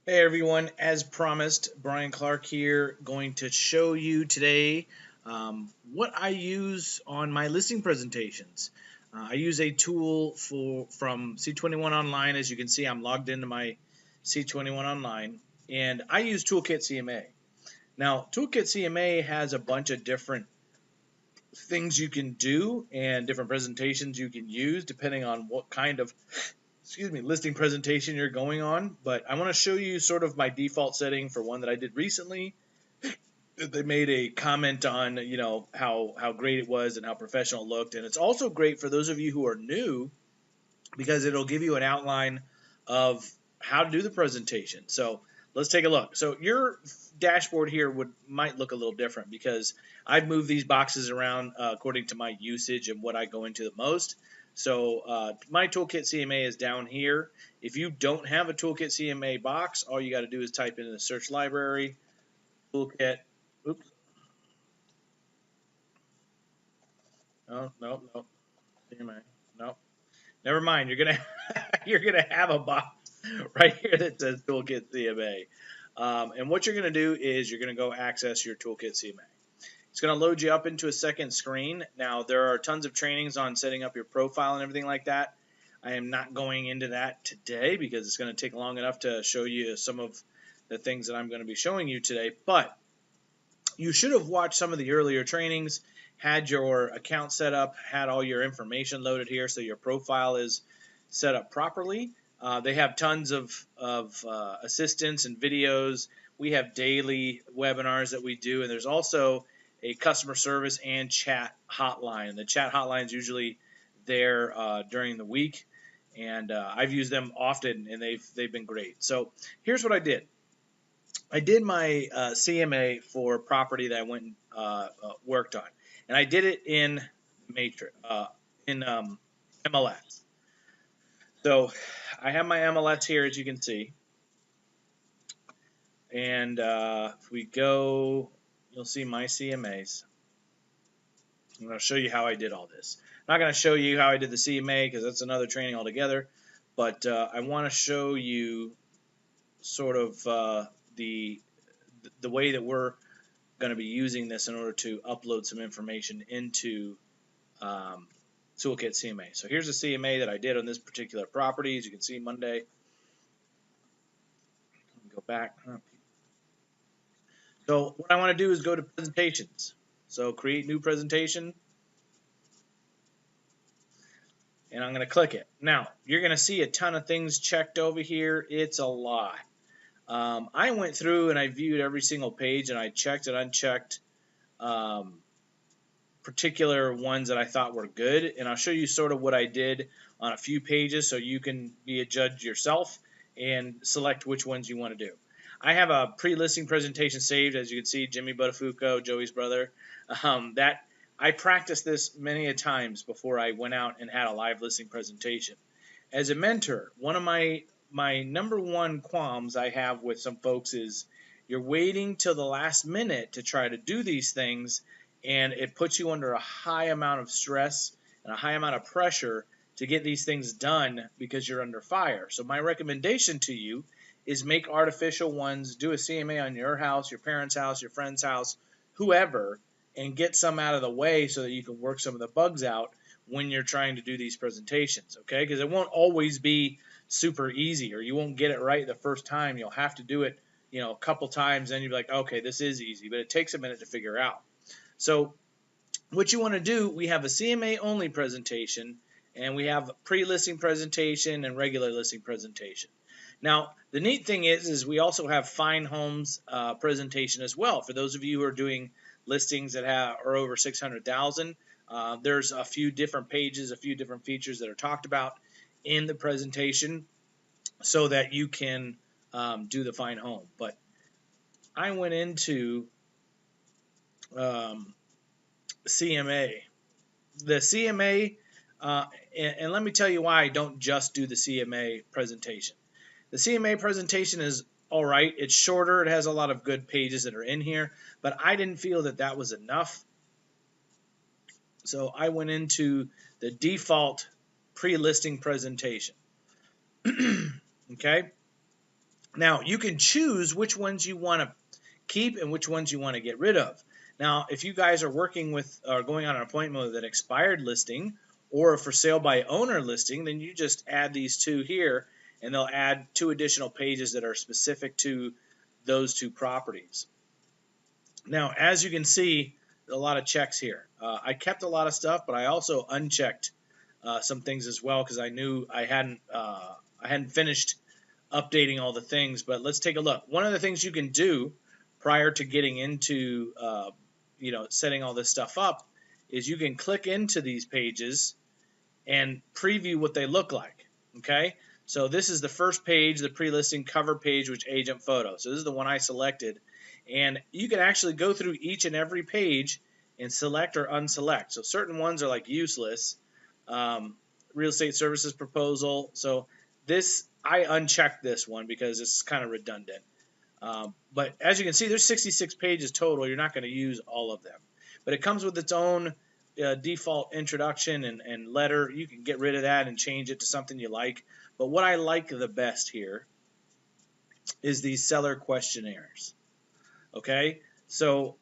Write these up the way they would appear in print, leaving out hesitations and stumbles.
Hey everyone, as promised, Brian Clark here, going to show you today what I use on my listing presentations. I use a tool from C21 Online. As you can see, I'm logged into my C21 Online, and I use Toolkit CMA. Now, Toolkit CMA has a bunch of different things you can do and different presentations you can use depending on what kind of listing presentation you're going on. But I want to show you sort of my default setting for one that I did recently. They made a comment on, how great it was and how professional it looked. And it's also great for those of you who are new because it'll give you an outline of how to do the presentation. So let's take a look. So your dashboard here might look a little different because I've moved these boxes around according to my usage and what I go into the most. So my Toolkit CMA is down here. If you don't have a Toolkit CMA box, all you got to do is type in the search library, Toolkit. Oops. No, no, no. CMA. No. Never mind. You're gonna have a box right here that says Toolkit CMA. And what you're gonna do is you're gonna go access your Toolkit CMA. It's gonna load you up into a second screen. Now there are tons of trainings on setting up your profile and everything like that. I am not going into that today because it's going to take long enough to show you some of the things that I'm going to be showing you today. But you should have watched some of the earlier trainings, had your account set up, had all your information loaded here so your profile is set up properly. They have tons of assistance and videos. We have daily webinars that we do, and there's also a customer service and chat hotline. The chat hotline is usually there during the week, and I've used them often, and they've been great. So here's what I did. I did my CMA for property that I went and worked on, and I did it in Matrix in MLS. So I have my MLS here, as you can see, and if we go, you'll see my CMAs. I'm going to show you how I did all this. I'm not going to show you how I did the CMA because that's another training altogether, but I want to show you sort of the way that we're going to be using this in order to upload some information into Toolkit CMA. So here's the CMA that I did on this particular property. As you can see, Monday. Go back. So what I want to do is go to presentations. So create new presentation. And I'm going to click it. Now, you're going to see a ton of things checked over here. It's a lot. I went through and I viewed every single page and I checked and unchecked particular ones that I thought were good, and I'll show you sort of what I did on a few pages so you can be a judge yourself and select which ones you want to do. I have a pre-listing presentation saved, as you can see, Jimmy Buttafuoco, Joey's brother. That I practiced this many a times before I went out and had a live listing presentation. As a mentor, one of my number one qualms I have with some folks is you're waiting till the last minute to try to do these things, and it puts you under a high amount of stress and a high amount of pressure to get these things done because you're under fire. So my recommendation to you is make artificial ones, do a CMA on your house, your parents' house, your friend's house, whoever, and get some out of the way so that you can work some of the bugs out when you're trying to do these presentations, okay? Because it won't always be super easy, or you won't get it right the first time. You'll have to do it, a couple times, and you'll be like, okay, this is easy, but it takes a minute to figure out. So what you want to do, we have a CMA only presentation, and we have a pre-listing presentation and regular listing presentation. Now, the neat thing is we also have Fine Homes presentation as well. For those of you who are doing listings that are over 600,000, there's a few different pages, a few different features that are talked about in the presentation so that you can do the Fine Home. But I went into CMA. The CMA, and let me tell you why I don't just do the CMA presentation. The CMA presentation is all right. It's shorter. It has a lot of good pages that are in here, but I didn't feel that that was enough. So I went into the default pre-listing presentation. Okay. Now, you can choose which ones you want to keep and which ones you want to get rid of. Now, if you guys are working with or going on an appointment with an expired listing or a for sale by owner listing, then you just add these two here, and they'll add 2 additional pages that are specific to those 2 properties. Now, as you can see, a lot of checks here. I kept a lot of stuff, but I also unchecked some things as well because I knew I hadn't finished updating all the things. But let's take a look. One of the things you can do prior to getting into setting all this stuff up is you can click into these pages and preview what they look like. Okay, so this is the first page, the pre-listing cover page, which agent photo. So this is the one I selected, and you can actually go through each and every page and select or unselect. So certain ones are like useless, real estate services proposal. So this, I unchecked this one because it's kind of redundant. But as you can see, there's 66 pages total. You're not going to use all of them. But it comes with its own default introduction and letter. You can get rid of that and change it to something you like. But what I like the best here is these seller questionnaires. Okay? So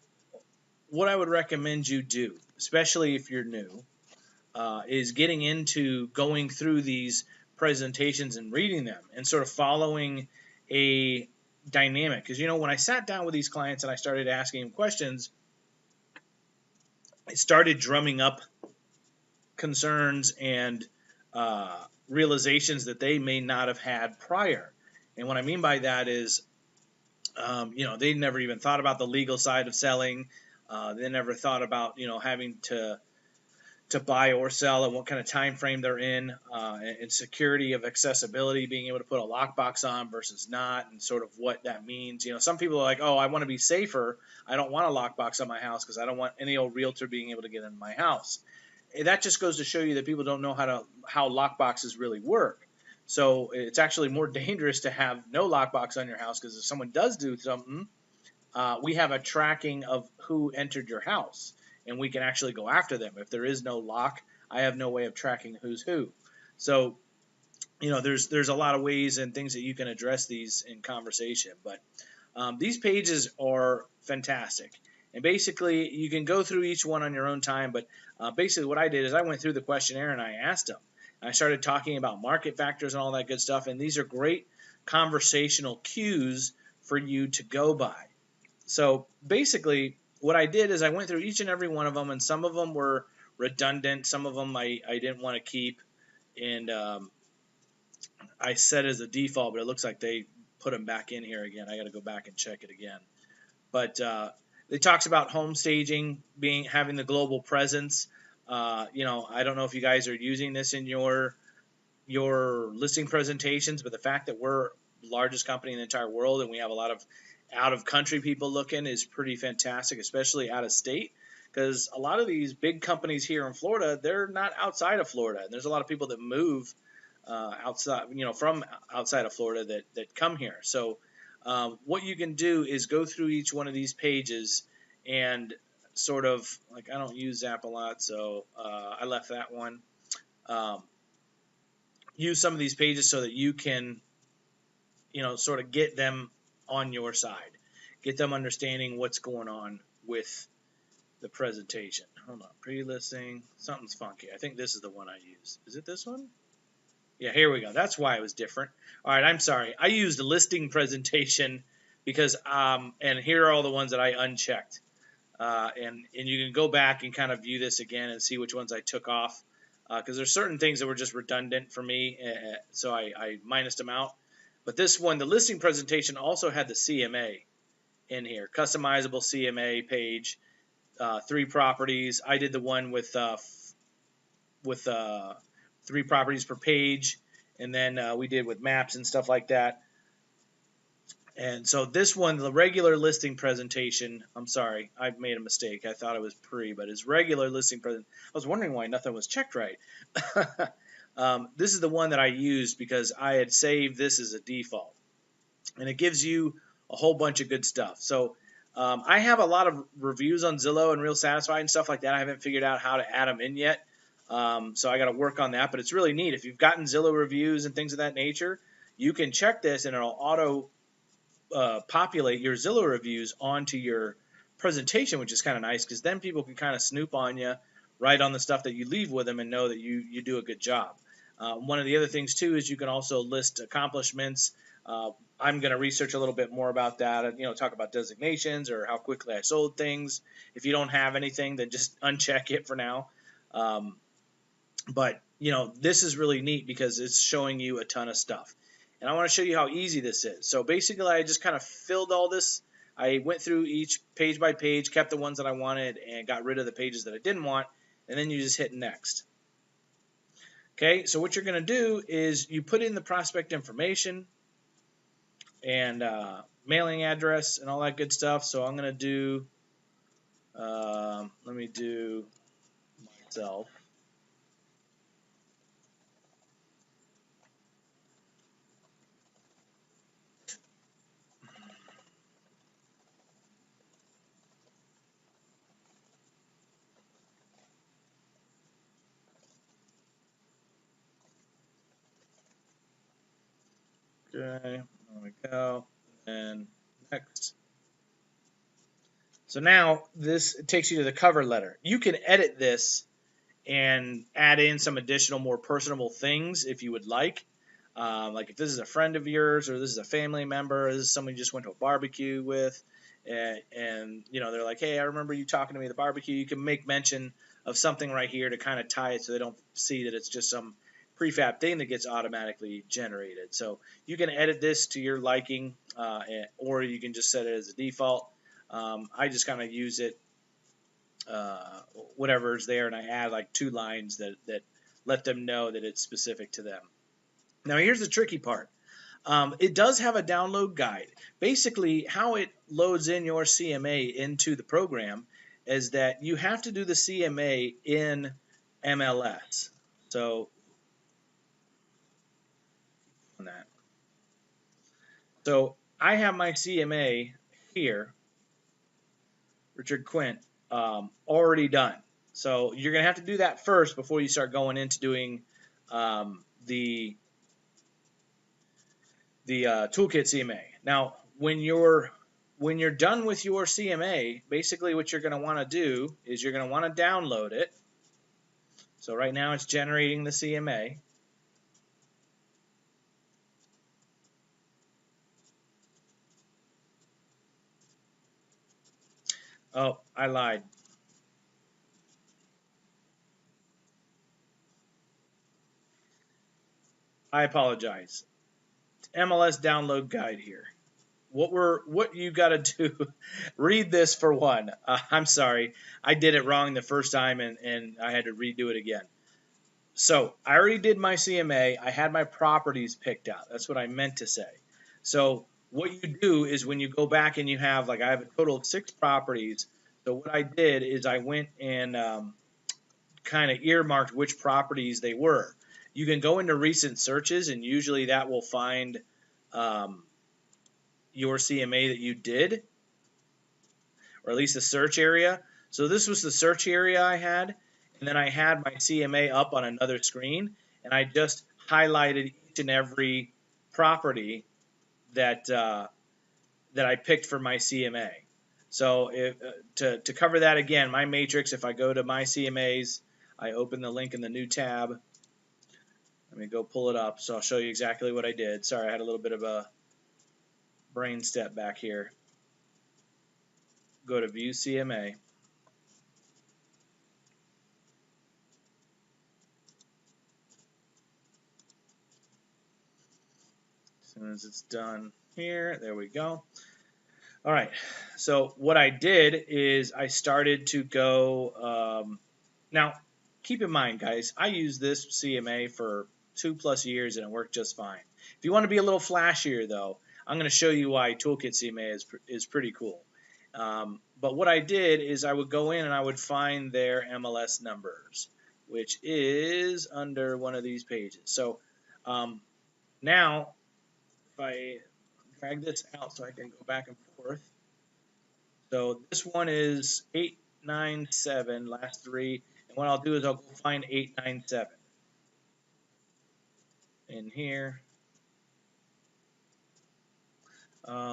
what I would recommend you do, especially if you're new, is getting into going through these presentations and reading them and sort of following a dynamic. Because, when I sat down with these clients and I started asking them questions, I started drumming up concerns and realizations that they may not have had prior. And what I mean by that is, they never even thought about the legal side of selling. They never thought about, having to buy or sell and what kind of time frame they're in, and security of accessibility, being able to put a lockbox on versus not, and sort of what that means. Some people are like, oh, I want to be safer. I don't want a lockbox on my house because I don't want any old realtor being able to get in my house. And that just goes to show you that people don't know how lockboxes really work. So it's actually more dangerous to have no lockbox on your house, because if someone does do something, we have a tracking of who entered your house, and we can actually go after them. If there is no lock, I have no way of tracking who's who. So, there's a lot of ways and things that you can address these in conversation. But these pages are fantastic. And basically, you can go through each one on your own time. But basically what I did is I went through the questionnaire and I asked them. And I started talking about market factors and all that good stuff. And these are great conversational cues for you to go by. So basically, what I did is I went through each and every one of them, and some of them were redundant. Some of them I didn't want to keep, and I set as a default, but it looks like they put them back in here again. I got to go back and check it again. But it talks about home staging, having the global presence. I don't know if you guys are using this in your listing presentations, but the fact that we're the largest company in the entire world and we have a lot of out-of-country people looking is pretty fantastic, especially out of state, because a lot of these big companies here in Florida, they're not outside of Florida. And there's a lot of people that move outside, from outside of Florida that come here. So what you can do is go through each one of these pages and sort of, like, I don't use Zap a lot, so I left that one. Use some of these pages so that you can, sort of get them on your side. Get them understanding what's going on with the presentation. Hold on. Pre-listing. Something's funky. I think this is the one I use. Is it this one? Yeah, here we go. That's why it was different. All right, I'm sorry. I used a listing presentation because, and here are all the ones that I unchecked. And you can go back and kind of view this again and see which ones I took off. Because there's certain things that were just redundant for me, so I minused them out. But this one, the listing presentation, also had the CMA in here, customizable CMA page, 3 properties. I did the one with 3 properties per page, and then we did with maps and stuff like that. And so this one, the regular listing presentation, I'm sorry, I made a mistake. I thought it was pre, but it's regular listing presentation. I was wondering why nothing was checked right. This is the one that I used because I had saved this as a default. And it gives you a whole bunch of good stuff. So I have a lot of reviews on Zillow and Real Satisfied and stuff like that. I haven't figured out how to add them in yet. So I got to work on that. But it's really neat. If you've gotten Zillow reviews and things of that nature, you can check this and it'll auto populate your Zillow reviews onto your presentation, which is kind of nice because then people can kind of snoop on you, write on the stuff that you leave with them, and know that you do a good job. One of the other things too is you can also list accomplishments. I'm going to research a little bit more about that. Talk about designations or how quickly I sold things. If you don't have anything, then just uncheck it for now. But this is really neat because it's showing you a ton of stuff. And I want to show you how easy this is. So basically, I just kind of filled all this. I went through each page by page, kept the ones that I wanted, and got rid of the pages that I didn't want. And then you just hit next. Okay, so what you're going to do is you put in the prospect information and mailing address and all that good stuff. So I'm going to do, let me do myself. Okay, there we go, and next. So now this takes you to the cover letter. You can edit this and add in some additional more personable things if you would like. Like if this is a friend of yours or this is a family member, or this is someone you just went to a barbecue with, and they're like, hey, I remember you talking to me at the barbecue. You can make mention of something right here to kind of tie it so they don't see that it's just some prefab thing that gets automatically generated. So you can edit this to your liking, or you can just set it as a default. I just kind of use it whatever's there, and I add like 2 lines that let them know that it's specific to them. Now here's the tricky part. It does have a download guide. Basically, how it loads in your CMA into the program is that you have to do the CMA in MLS. So on that. So I have my CMA here, Richard Quint, already done. So you're going to have to do that first before you start going into doing the Toolkit CMA. Now, when you're done with your CMA, basically what you're going to want to do is you're going to want to download it. So right now it's generating the CMA. Oh, I lied. I apologize. MLS download guide here. What you got to do, read this for one. I'm sorry, I did it wrong the first time and I had to redo it again. So I already did my CMA. I had my properties picked out. That's what I meant to say. So what you do is when you go back and you have, like, I have a total of 6 properties. So what I did is I went and kind of earmarked which properties they were. You can go into recent searches, and usually that will find your CMA that you did, or at least the search area. So this was the search area I had, and then I had my CMA up on another screen, and I just highlighted each and every property that that I picked for my CMA. So to cover that again, my matrix, if I go to my CMAs, I open the link in the new tab. Let me go pull it up so I'll show you exactly what I did. Sorry, I had a little bit of a brain step back here. Go to View CMA. As soon as it's done here, there we go. All right, so what I did is I started to go, now keep in mind, guys, I used this CMA for 2+ years and it worked just fine. If you want to be a little flashier though, I'm going to show you why Toolkit CMA is pretty cool. But what I did is I would go in and I would find their MLS numbers, which is under one of these pages. So now if I drag this out so I can go back and forth. So this one is 897, last 3. And what I'll do is I'll go find 897 in here.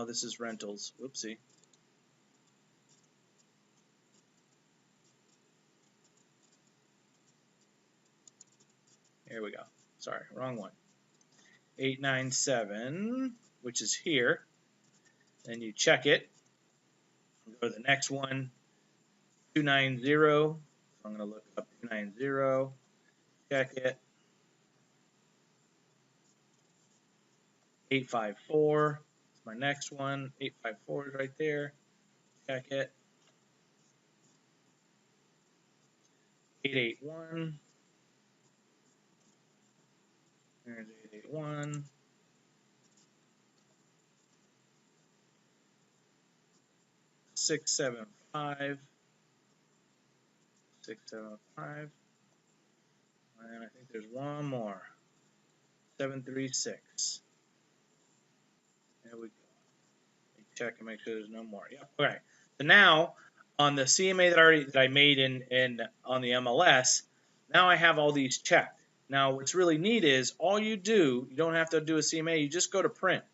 This is rentals. Whoopsie. Here we go. Sorry, wrong one. 897, which is here. Then you check it. Go to the next one, 290. So I'm going to look up 290. Check it. 854. It's my next one. 854 is right there. Check it. 881. There's 881. 675. 675. And I think there's one more. 736. There we go. Check and make sure there's no more. Yep. Okay. So now on the CMA that I made in on the MLS, now I have all these checked. Now what's really neat is all you do, you don't have to do a CMA, you just go to print.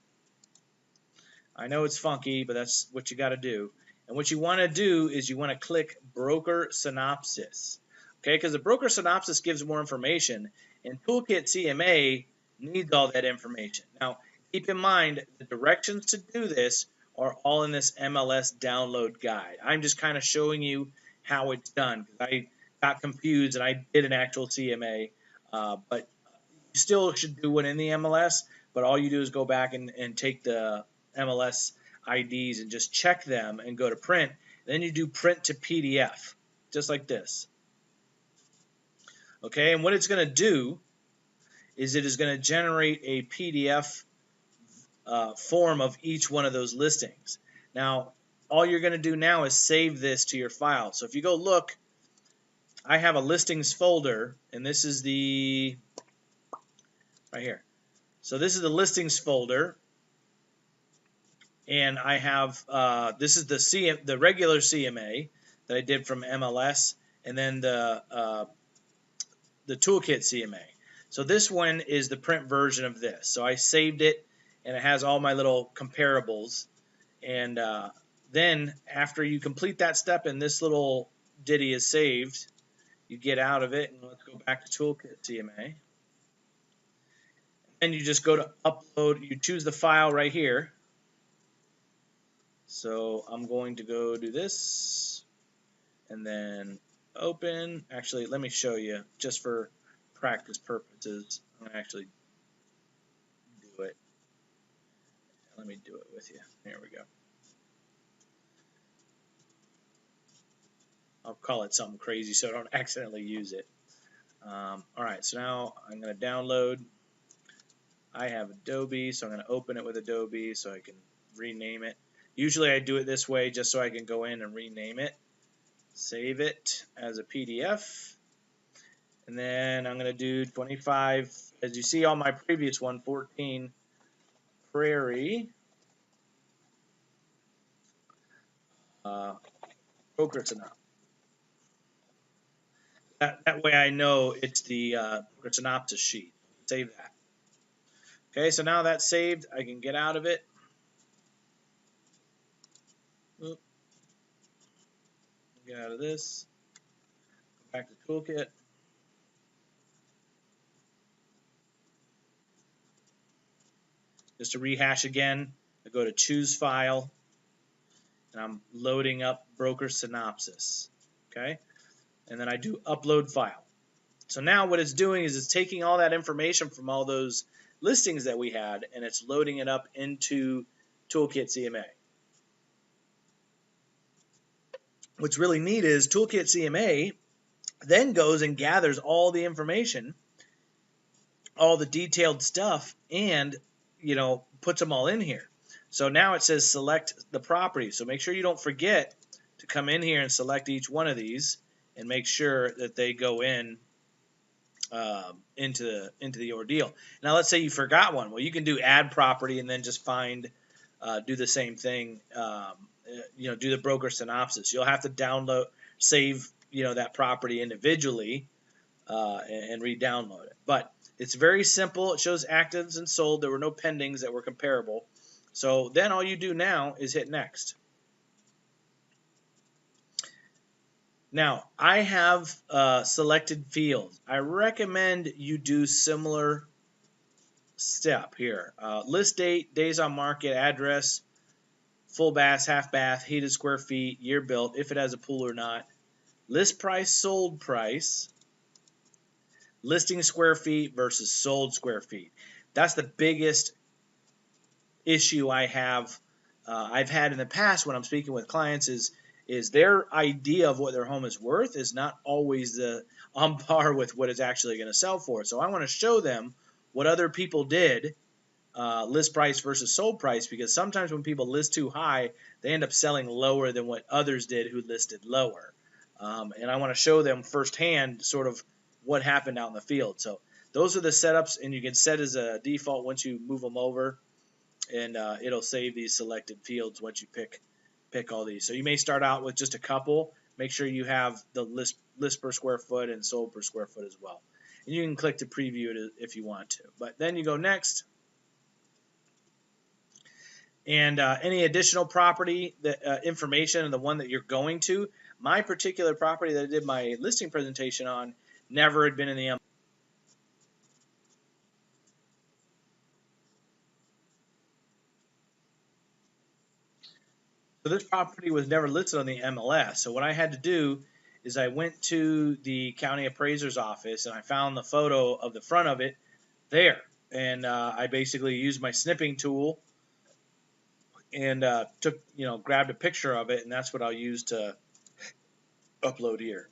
I know it's funky, but that's what you got to do. And what you want to do is you want to click broker synopsis. Okay, because the broker synopsis gives more information, and Toolkit CMA needs all that information. Now, keep in mind the directions to do this are all in this MLS download guide. I'm just kind of showing you how it's done because I got confused and I did an actual CMA, but you still should do one in the MLS. But all you do is go back and take the MLS IDs and just check them and go to print. Then you do print to PDF, just like this. Okay, and what it's going to do is it is going to generate a PDF form of each one of those listings. Now, all you're going to do now is save this to your file. So if you go look, I have a listings folder, and this is the, right here. So this is the listings folder, and I have, this is the regular CMA that I did from MLS, and then the Toolkit CMA. So this one is the print version of this. So I saved it, and it has all my little comparables. And then after you complete that step and this little ditty is saved, you get out of it, and let's go back to Toolkit CMA. And you just go to upload. You choose the file right here. So I'm going to go do this, and then open. Actually, let me show you just for practice purposes. I'm going to actually do it. Let me do it with you. Here we go. I'll call it something crazy so I don't accidentally use it. All right, so now I'm going to download. I have Adobe, so I'm going to open it with Adobe so I can rename it. Usually I do it this way just so I can go in and rename it. Save it as a PDF. And then I'm going to do 25, as you see on my previous one, 14 Prairie broker synopsis. That way I know it's the broker synopsis sheet. Save that. Okay, so now that's saved. I can get out of it. Oop. Get out of this. Go back to Toolkit. Just to rehash again, I go to Choose File, and I'm loading up broker synopsis. Okay, and then I do Upload File. So now what it's doing is it's taking all that information from all those listings that we had, and it's loading it up into Toolkit CMA. What's really neat is Toolkit CMA then goes and gathers all the information, all the detailed stuff, and puts them all in here. So now it says select the property. So make sure you don't forget to come in here and select each one of these and make sure that they go in into the ordeal. Now let's say you forgot one. Well, you can do add property and then just do the same thing. Do the broker synopsis. You'll have to download, save that property individually and re-download it. But it's very simple. It shows actives and sold. There were no pendings that were comparable. So then all you do now is hit next. Now, I have selected fields. I recommend you do similar step here. List date, days on market, address, full bath, half bath, heated square feet, year built, if it has a pool or not. List price, sold price, listing square feet versus sold square feet. That's the biggest issue I've had in the past when I'm speaking with clients is their idea of what their home is worth is not always on par with what it's actually going to sell for. So I want to show them what other people did, list price versus sold price, because sometimes when people list too high, they end up selling lower than what others did who listed lower. And I want to show them firsthand sort of what happened out in the field. So those are the setups, and you can set as a default once you move them over, and it'll save these selected fields once you pick all these. So you may start out with just a couple. Make sure you have the list per square foot and sold per square foot as well. And you can click to preview it if you want to. But then you go next. And any additional property information and the one that you're going to. My particular property that I did my listing presentation on never had been in the MLS. So this property was never listed on the MLS. So what I had to do is I went to the county appraiser's office and I found the photo of the front of it there. And I basically used my snipping tool and grabbed a picture of it, and that's what I'll use to upload here.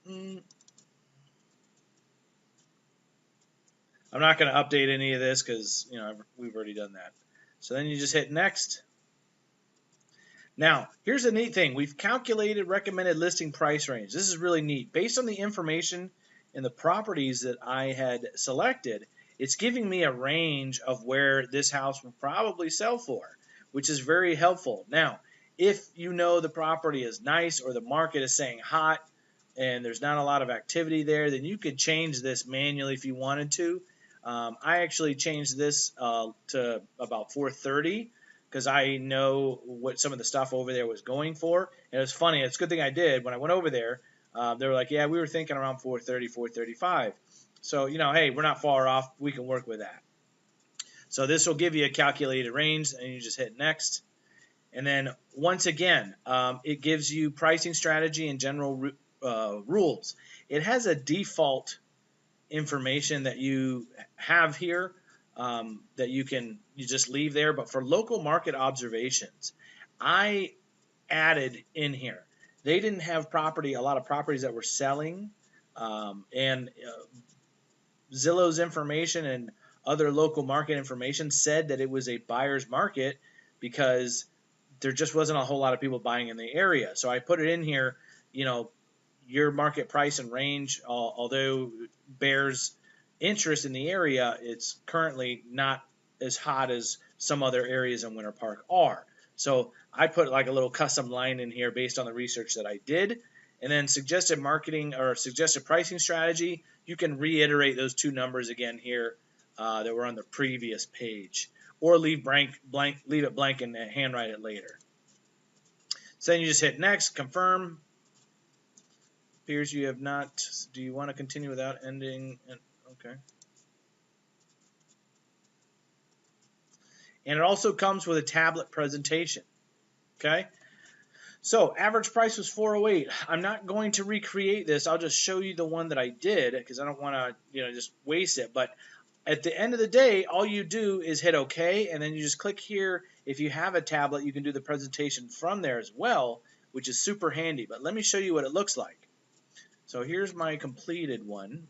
I'm not going to update any of this because we've already done that. So then you just hit next. Now, here's a neat thing. We've calculated recommended listing price range. This is really neat. Based on the information and the properties that I had selected, it's giving me a range of where this house will probably sell for, which is very helpful. Now, if you know the property is nice or the market is saying hot and there's not a lot of activity there, then you could change this manually if you wanted to. I actually changed this to about 430 because I know what some of the stuff over there was going for. And it was funny. It's a good thing I did. When I went over there, they were like, yeah, we were thinking around 430, 435. So, hey, we're not far off. We can work with that. So this will give you a calculated range, and you just hit next. And then once again, it gives you pricing strategy and general rules. It has a default information that you have here that you just leave there. But for local market observations, I added in here. They didn't have a lot of properties that were selling, and Zillow's information and other local market information said that it was a buyer's market because there just wasn't a whole lot of people buying in the area. So I put it in here, your market price and range, although bears interest in the area, it's currently not as hot as some other areas in Winter Park are. So I put like a little custom line in here based on the research that I did. And then suggested marketing or suggested pricing strategy, you can reiterate those two numbers again here that were on the previous page, or leave it blank and handwrite it later. So then you just hit next, confirm. Appears you have not. Do you want to continue without ending? Okay. And it also comes with a tablet presentation. Okay. So average price was 408. I'm not going to recreate this. I'll just show you the one that I did because I don't want to, just waste it. But at the end of the day, all you do is hit OK, and then you just click here. If you have a tablet, you can do the presentation from there as well, which is super handy. But let me show you what it looks like. So here's my completed one.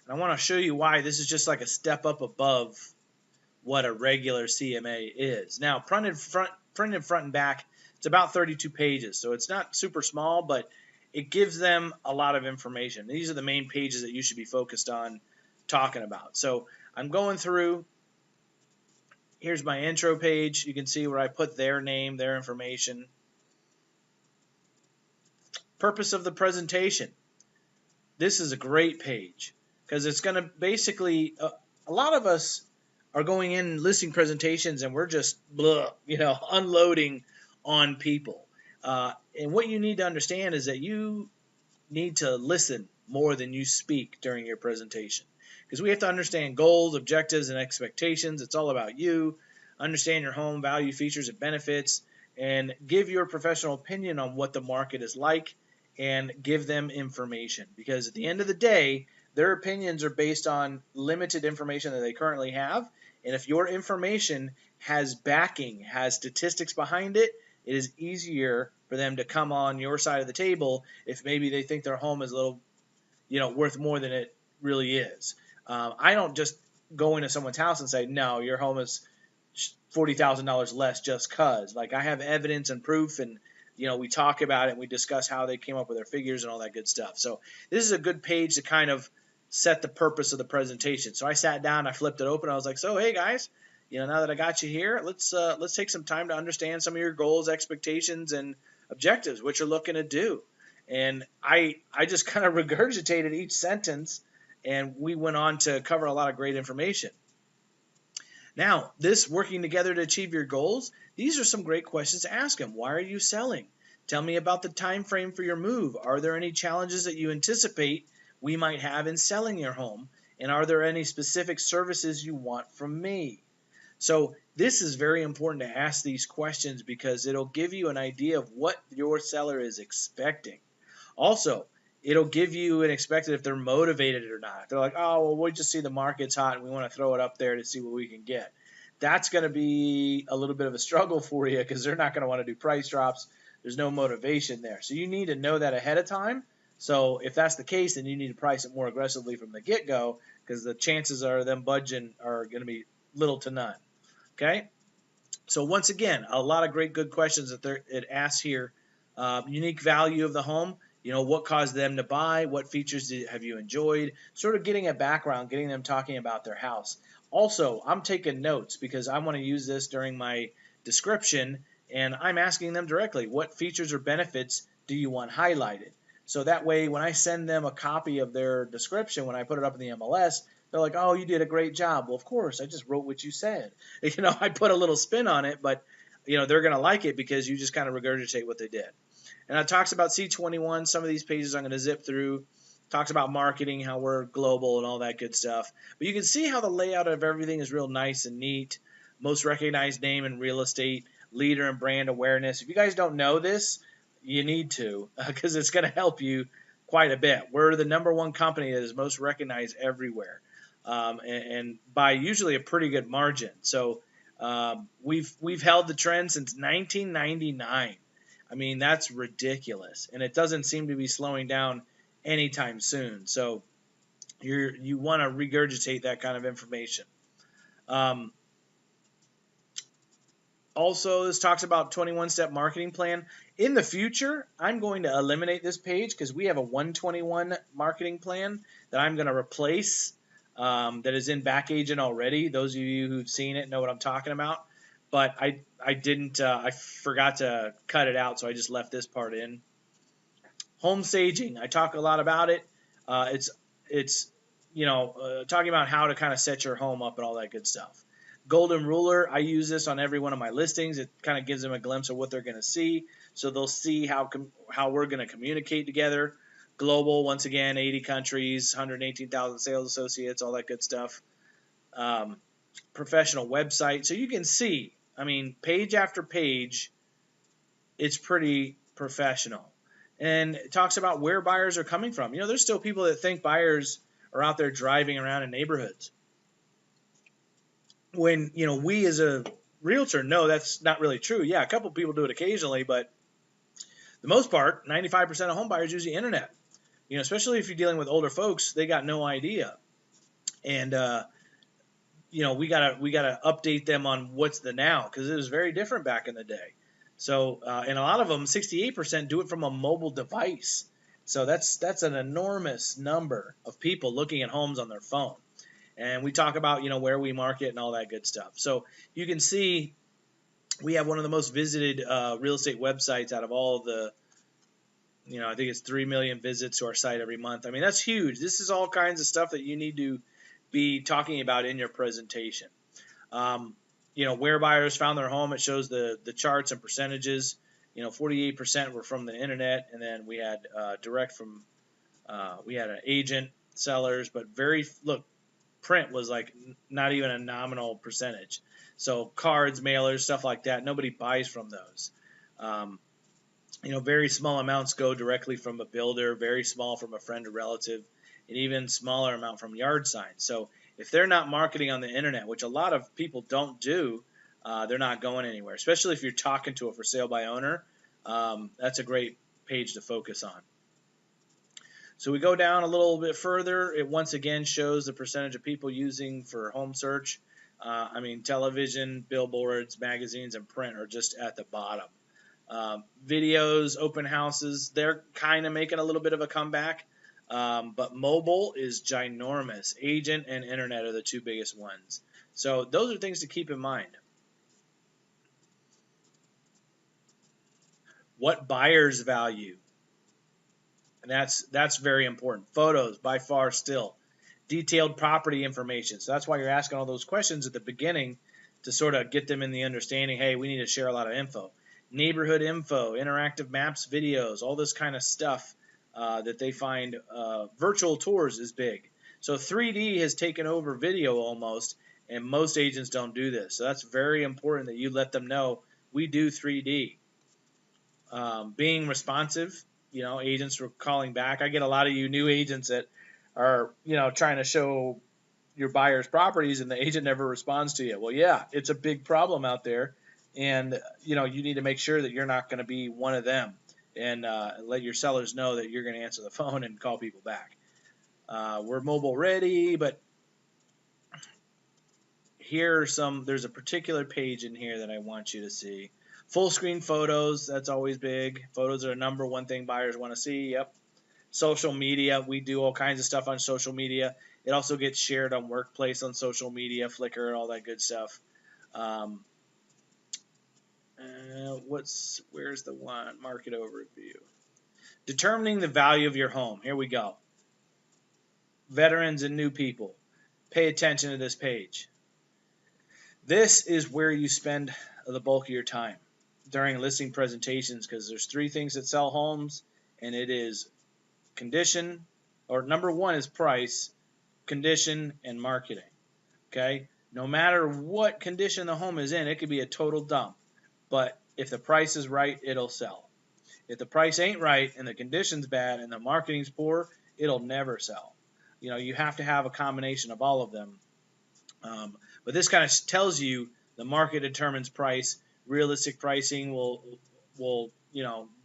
And I want to show you why this is just like a step up above what a regular CMA is. Now, printed front and back, it's about 32 pages. So it's not super small, but it gives them a lot of information. These are the main pages that you should be focused on talking about. So I'm going through. Here's my intro page. You can see where I put their name, their information. Purpose of the presentation. This is a great page because it's going to basically a lot of us are going in listing presentations and we're just blah, unloading on people. And what you need to understand is that you need to listen more than you speak during your presentation, because we have to understand goals, objectives, and expectations. It's all about you. Understand your home, value, features, and benefits, and give your professional opinion on what the market is like, and give them information, because at the end of the day, their opinions are based on limited information that they currently have. And if your information has backing, has statistics behind it, it is easier for them to come on your side of the table if maybe they think their home is a little, worth more than it really is. I don't just go into someone's house and say, no, your home is $40,000 less just cause. Like, I have evidence and proof, and we talk about it and we discuss how they came up with their figures and all that good stuff. So this is a good page to kind of set the purpose of the presentation. So I sat down, I flipped it open, I was like, so hey guys, now that I got you here, let's take some time to understand some of your goals, expectations, and objectives, what you're looking to do. And I just kind of regurgitated each sentence, and we went on to cover a lot of great information. Now, this working together to achieve your goals, these are some great questions to ask them. Why are you selling? Tell me about the time frame for your move. Are there any challenges that you anticipate we might have in selling your home? And are there any specific services you want from me? So this is very important to ask these questions, because it'll give you an idea of what your seller is expecting. Also, it'll give you an expected if they're motivated or not. If they're like, oh, well, we just see the market's hot and we want to throw it up there to see what we can get. That's going to be a little bit of a struggle for you, because they're not going to want to do price drops. There's no motivation there. So you need to know that ahead of time. So if that's the case, then you need to price it more aggressively from the get-go, because the chances are them budging are going to be little to none. Okay? So once again, a lot of great good questions that it asks here. Unique value of the home. What caused them to buy? What features have you enjoyed? Sort of getting a background, getting them talking about their house. Also, I'm taking notes because I want to use this during my description, and I'm asking them directly, what features or benefits do you want highlighted? So that way, when I send them a copy of their description, when I put it up in the MLS, they're like, oh, you did a great job. Well, of course, I just wrote what you said. I put a little spin on it, but they're going to like it because you just kind of regurgitate what they did. And it talks about C21. Some of these pages I'm going to zip through. Talks about marketing, how we're global and all that good stuff. But you can see how the layout of everything is real nice and neat. Most recognized name in real estate, leader and brand awareness. If you guys don't know this, you need to, because it's going to help you quite a bit. We're the #1 company that is most recognized everywhere, and by usually a pretty good margin. So we've held the trend since 1999. I mean, that's ridiculous, and it doesn't seem to be slowing down anytime soon. So you want to regurgitate that kind of information. Also, this talks about 21-step marketing plan. In the future, I'm going to eliminate this page because we have a 121 marketing plan that I'm going to replace, that is in Back Agent already. Those of you who've seen it know what I'm talking about. But I didn't, I forgot to cut it out, so I just left this part in. Home staging, I talk a lot about it. It's talking about how to kind of set your home up and all that good stuff. Golden ruler, I use this on every one of my listings. It kind of gives them a glimpse of what they're going to see, so they'll see how we're going to communicate together. Global, once again, 80 countries, 118,000 sales associates, all that good stuff. Professional website, so you can see, I mean, page after page, it's pretty professional. And it talks about where buyers are coming from. There's still people that think buyers are out there driving around in neighborhoods. When, we as a realtor know that's not really true. Yeah, a couple people do it occasionally, but the most part, 95% of home buyers use the internet. Especially if you're dealing with older folks, they got no idea. And, we gotta update them on what's the now, because it was very different back in the day. So, and a lot of them, 68%, do it from a mobile device. So that's an enormous number of people looking at homes on their phone. And we talk about, where we market and all that good stuff. So you can see we have one of the most visited real estate websites out of all of the, I think it's 3 million visits to our site every month. I mean, that's huge. This is all kinds of stuff that you need to be talking about in your presentation. Um, where buyers found their home, it shows the charts and percentages. 48% were from the internet, and then we had direct from we had an agent, sellers, but print was like not even a nominal percentage. So cards, mailers, stuff like that, nobody buys from those. Um, very small amounts go directly from a builder, very small from a friend or relative, and even smaller amount from yard signs. So if they're not marketing on the internet, which a lot of people don't do, they're not going anywhere. Especially if you're talking to a for sale by owner, that's a great page to focus on. So we go down a little bit further. It once again shows the percentage of people using for home search. Television, billboards, magazines, and print are just at the bottom. Videos, open houses, they're kind of making a little bit of a comeback. But mobile is ginormous. Agent and internet are the two biggest ones. So those are things to keep in mind. What buyers value? And that's very important. Photos, by far still. Detailed property information. So that's why you're asking all those questions at the beginning to sort of get them in the understanding, hey, we need to share a lot of info. Neighborhood info, interactive maps, videos, all this kind of stuff that they find. Virtual tours is big. So 3D has taken over video almost, and most agents don't do this. So that's very important that you let them know we do 3D. Being responsive, agents were calling back. I get a lot of you new agents that are, trying to show your buyers properties and the agent never responds to you. Well, yeah, it's a big problem out there. And, you need to make sure that you're not going to be one of them, and let your sellers know that you're going to answer the phone and call people back. We're mobile ready, but there's a particular page in here that I want you to see. Full screen photos, that's always big. Photos are the number one thing buyers want to see. Yep. Social media, we do all kinds of stuff on social media. It also gets shared on Workplace on social media, Flickr, all that good stuff. Where's the one? Market overview. Determining the value of your home. Here we go. Veterans and new people, pay attention to this page. This is where you spend the bulk of your time during listing presentations, because there's three things that sell homes, and it is condition, or number one is price, condition, and marketing. Okay? No matter what condition the home is in, it could be a total dump. But if the price is right, it'll sell. If the price ain't right and the condition's bad and the marketing's poor, it'll never sell. You have to have a combination of all of them. But this kind of tells you the market determines price. Realistic pricing will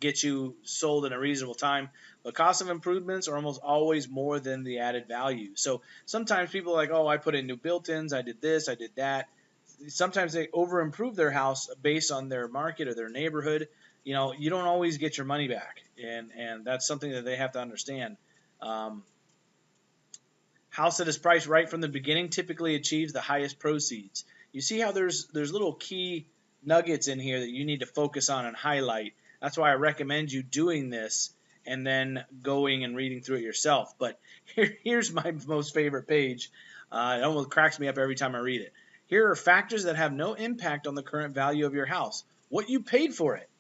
get you sold in a reasonable time. But cost of improvements are almost always more than the added value. So sometimes people are like, oh, I put in new built-ins, I did this, I did that. Sometimes they over-improve their house based on their market or their neighborhood. You don't always get your money back, and that's something that they have to understand. House that is priced right from the beginning typically achieves the highest proceeds. You see how there's little key nuggets in here that you need to focus on and highlight. That's why I recommend you doing this and then going and reading through it yourself. But here's my most favorite page. It almost cracks me up every time I read it. Here are factors that have no impact on the current value of your house. What you paid for it.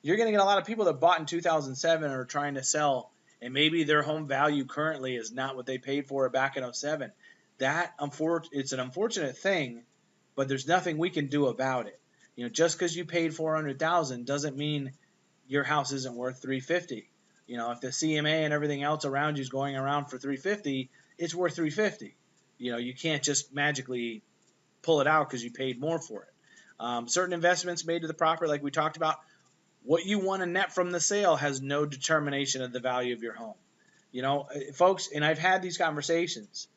You're going to get a lot of people that bought in 2007 or are trying to sell, and maybe their home value currently is not what they paid for it back in 2007. It's an unfortunate thing, but there's nothing we can do about it. Just because you paid $400,000 doesn't mean your house isn't worth $350,000. If the CMA and everything else around you is going around for $350,000, it's worth $350,000. You can't just magically pull it out because you paid more for it. Certain investments made to the property, like we talked about, what you want to net from the sale has no determination of the value of your home. Folks, and I've had these conversations.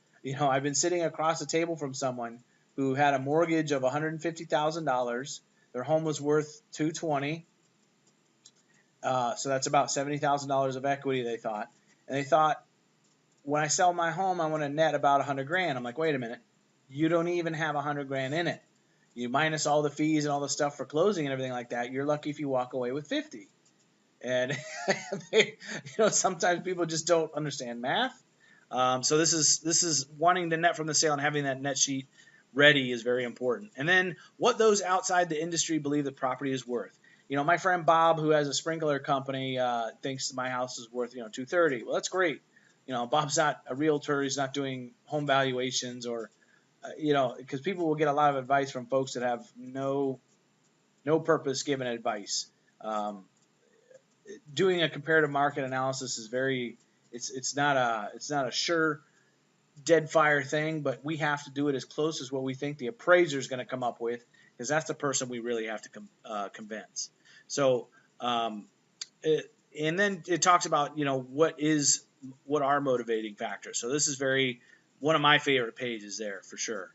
I've been sitting across the table from someone who had a mortgage of $150,000. Their home was worth $220,000. So that's about $70,000 of equity, they thought. And they thought, when I sell my home, I want to net about $100,000. I'm like, wait a minute. You don't even have $100,000 in it. You minus all the fees and all the stuff for closing and everything like that, you're lucky if you walk away with $50,000. And sometimes people just don't understand math. So this is wanting to net from the sale and having that net sheet ready is very important. And then what those outside the industry believe the property is worth. My friend Bob, who has a sprinkler company, thinks my house is worth $230. Well, that's great. Bob's not a realtor. He's not doing home valuations or because people will get a lot of advice from folks that have no purpose giving advice. Doing a comparative market analysis is it's not a sure dead fire thing, but we have to do it as close as what we think the appraiser is going to come up with, because that's the person we really have to convince. So, and then it talks about what are motivating factors. So this is one of my favorite pages there for sure.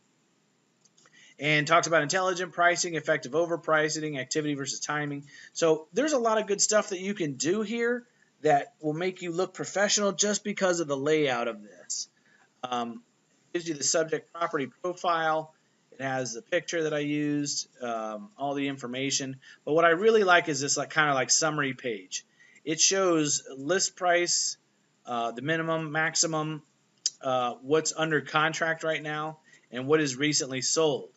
And talks about intelligent pricing, effective overpricing, activity versus timing. So there's a lot of good stuff that you can do here that will make you look professional just because of the layout of this. Gives you the subject property profile. It has the picture that I used, all the information. But what I really like is this kind of summary page. It shows list price, the minimum, maximum, what's under contract right now, and what is recently sold.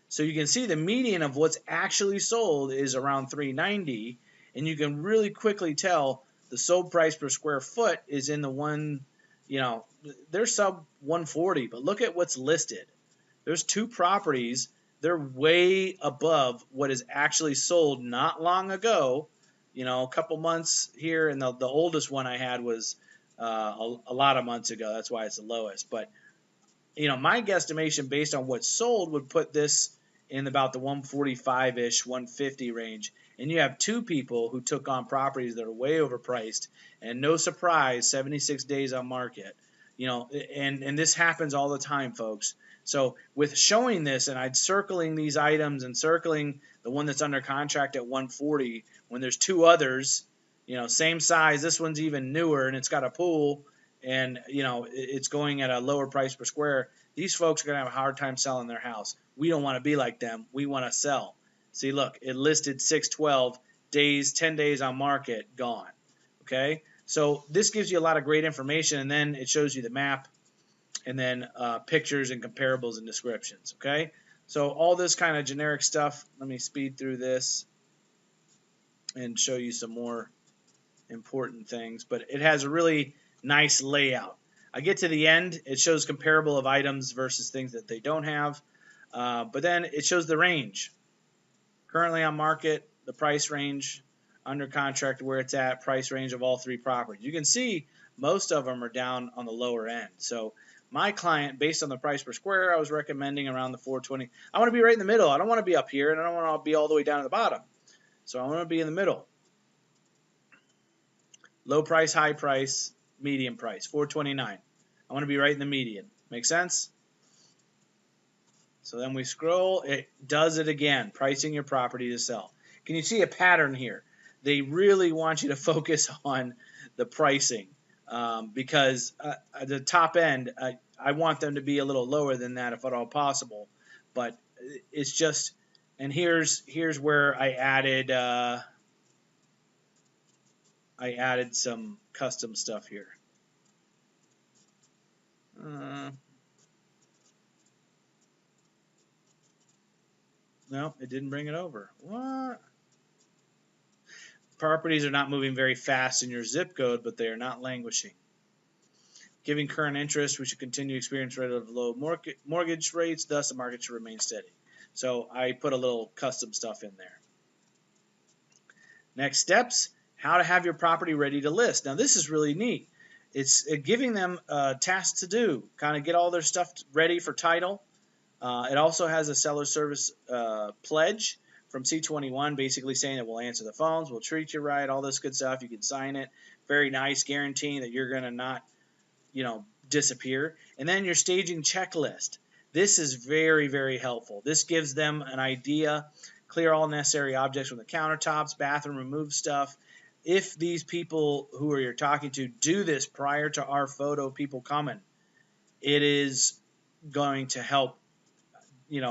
So you can see the median of what's actually sold is around $390, and you can really quickly tell the sold price per square foot is in the they're sub 140, but look at what's listed. There's 2 properties. They're way above what is actually sold not long ago, a couple months here, and the oldest one I had was a lot of months ago. That's why it's the lowest. But my guesstimation based on what's sold would put this in about the 145-ish, 150 range. And you have 2 people who took on properties that are way overpriced, and no surprise, 76 days on market. And this happens all the time, folks. So with showing this, and I'd circling these items and circling the one that's under contract at 140, when there's 2 others, same size, this one's even newer, and it's got a pool, and it's going at a lower price per square, these folks are going to have a hard time selling their house. We don't want to be like them. We want to sell. See, look, it listed 612 days, 10 days on market, gone. Okay, so this gives you a lot of great information, and then it shows you the map, and then pictures and comparables and descriptions. Okay, so all this kind of generic stuff. Let me speed through this and show you some more important things, but it has a really nice layout. I get to the end, it shows comparable of items versus things that they don't have, but then it shows the range. Currently on market, the price range, under contract where it's at, price range of all 3 properties. You can see most of them are down on the lower end. So my client, based on the price per square, I was recommending around the 420. I want to be right in the middle. I don't want to be up here, and I don't want to be all the way down at the bottom. So I want to be in the middle. Low price, high price, medium price, 429. I want to be right in the median. Make sense? So then we scroll. It does it again, pricing your property to sell. Can you see a pattern here? They really want you to focus on the pricing because at the top end, I want them to be a little lower than that if at all possible. But it's just, and here's where I added some custom stuff here. No, it didn't bring it over. What? Properties are not moving very fast in your zip code, but they are not languishing. Giving current interest, we should continue to experience relatively low mortgage rates, thus the market should remain steady. So I put a little custom stuff in there. Next steps, how to have your property ready to list. Now this is really neat. It's giving them tasks to do, kind of get all their stuff ready for title. It also has a seller service pledge from C21, basically saying that we'll answer the phones, we'll treat you right, all this good stuff. You can sign it. Very nice, guaranteeing that you're going to not, disappear. And then your staging checklist. This is very, very helpful. This gives them an idea. Clear all necessary objects from the countertops, bathroom, remove stuff. If these people who you're talking to do this prior to our photo people coming, it is going to help,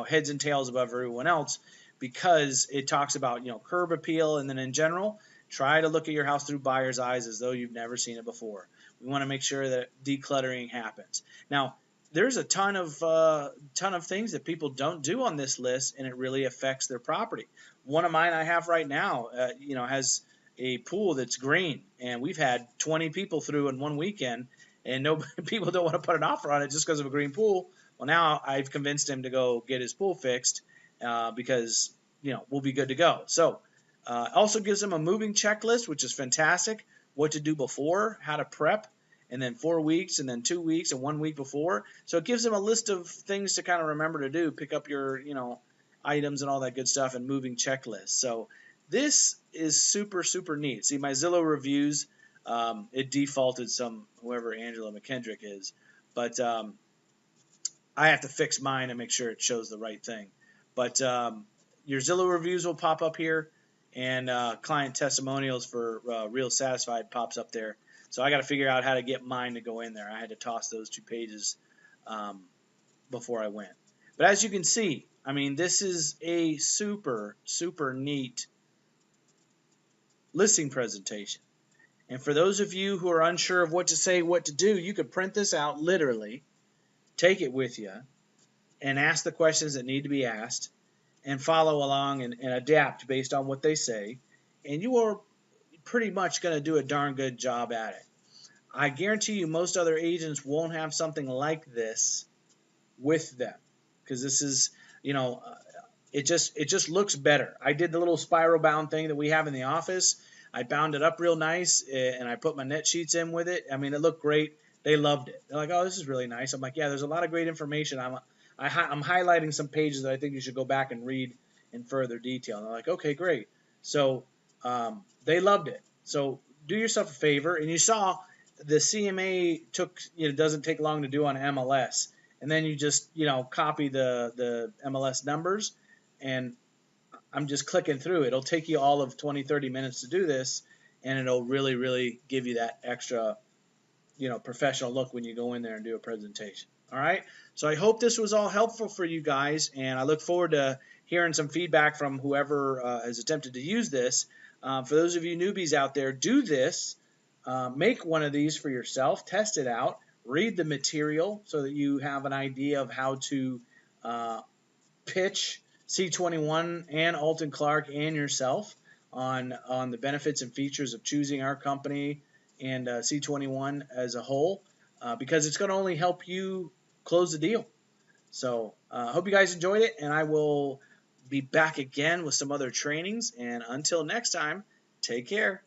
heads and tails above everyone else, because it talks about, curb appeal, and then in general, try to look at your house through buyer's eyes as though you've never seen it before. We want to make sure that decluttering happens. Now, there's a ton of things that people don't do on this list, and it really affects their property. One of mine I have right now, has a pool that's green, and we've had 20 people through in one weekend, and no people don't want to put an offer on it just because of a green pool. Well, now I've convinced him to go get his pool fixed because we'll be good to go. So also gives them a moving checklist, which is fantastic. What to do before, how to prep, and then 4 weeks, and then 2 weeks, and 1 week before. So it gives them a list of things to kind of remember to do. Pick up your items and all that good stuff, and moving checklist. So this is super, super neat. See, my Zillow reviews, it defaulted some whoever Angela McKendrick is, but I have to fix mine and make sure it shows the right thing. But your Zillow reviews will pop up here, and client testimonials for Real Satisfied pops up there. So I got to figure out how to get mine to go in there. I had to toss those 2 pages before I went. But as you can see, I mean, this is a super, super neat listing presentation. And for those of you who are unsure of what to say, what to do, you could print this out literally, take it with you, and ask the questions that need to be asked, and follow along and adapt based on what they say, and you are pretty much going to do a darn good job at it. I guarantee you most other agents won't have something like this with them, because this is, it just looks better. I did the little spiral bound thing that we have in the office. I bound it up real nice, and I put my net sheets in with it. I mean, it looked great. They loved it. They're like, "Oh, this is really nice." I'm like, "Yeah, there's a lot of great information. I'm highlighting some pages that I think you should go back and read in further detail." And they're like, "Okay, great." So they loved it. So do yourself a favor, and you saw the CMA doesn't take long to do on MLS, and then you just copy the MLS numbers, and I'm just clicking through. It'll take you all of 20-30 minutes to do this, and it'll really, really give you that extra professional look when you go in there and do a presentation. All right. So I hope this was all helpful for you guys, and I look forward to hearing some feedback from whoever has attempted to use this. For those of you newbies out there, do this. Make one of these for yourself. Test it out. Read the material so that you have an idea of how to pitch C21 and Alton Clark and yourself on the benefits and features of choosing our company and C21 as a whole, because it's going to only help you close the deal. So I hope you guys enjoyed it, and I will be back again with some other trainings. And until next time, take care.